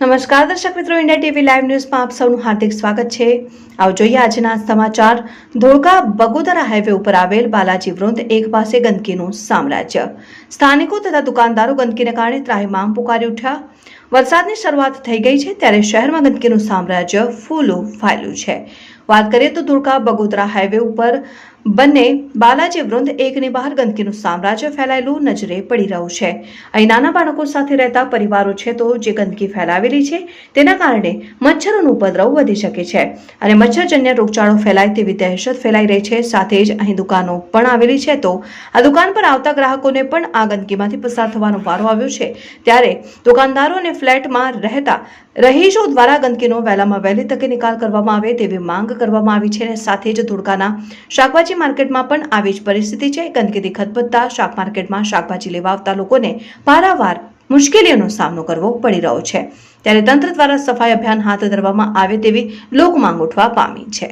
નમસ્કાર દર્શક મિત્રો, ઇન્ડિયા ટીવી લાઈવ ન્યૂઝમાં આપ સૌનું હાર્દિક સ્વાગત છે। આવો જોઈએ આજના સમાચાર। ધોળકા બગોદરા હાઈવે ઉપર આવેલ બાલાજી વૃંદ એક પાસે ગંદકીનું સામ્રાજ્ય। સ્થાનિકો તથા દુકાનદારો ગંદકીને કારણે ત્રાહિમામ પુકારી ઉઠ્યા। વરસાદની શરૂઆત થઈ ગઈ છે ત્યારે શહેરમાં ગંદકીનું સામ્રાજ્ય ફૂલું ફાલ્યું છે। વાત કરીએ તો ધોળકા બગોદરા હાઈવે ઉપર બંને બાલાજી વૃંદ એકની બહાર ગંદકીનું સામ્રાજ્ય ફેલાયેલું નજરે પડી રહ્યું છે। અહીં નાના બાળકો સાથે રહેતા પરિવારો છે તો જે ગંદકી ફેલાવેલી છે તેના કારણે મચ્છરોનો ઉપદ્રવ વધી શકે છે અને મચ્છરજન્ય રોગચાળો ફેલાય તેવી દહેશત ફેલાઈ રહી છે। સાથે જ અહીં દુકાનો પણ આવેલી છે તો આ દુકાન પર આવતા ગ્રાહકોને પણ આ ગંદકીમાંથી પસાર થવાનો વારો આવ્યો છે। ત્યારે દુકાનદારો અને ફ્લેટમાં રહેતા રહીશો દ્વારા ગંદકીનો વહેલામાં વહેલી તકે નિકાલ કરવામાં આવે તેવી માંગ કરવામાં આવી છે। સાથે જ ધોળકાના શાકભાજી માર્કેટમાં પણ આવી જ પરિસ્થિતિ છે। ગંદકીથી ખદબદતા શાક માર્કેટમાં શાકભાજી લેવા આવતા લોકોને પારાવાર મુશ્કેલીઓનો સામનો કરવો પડી રહ્યો છે। ત્યારે તંત્ર દ્વારા સફાઈ અભિયાન હાથ ધરવામાં આવે તેવી લોક માંગ ઉઠવા પામી છે।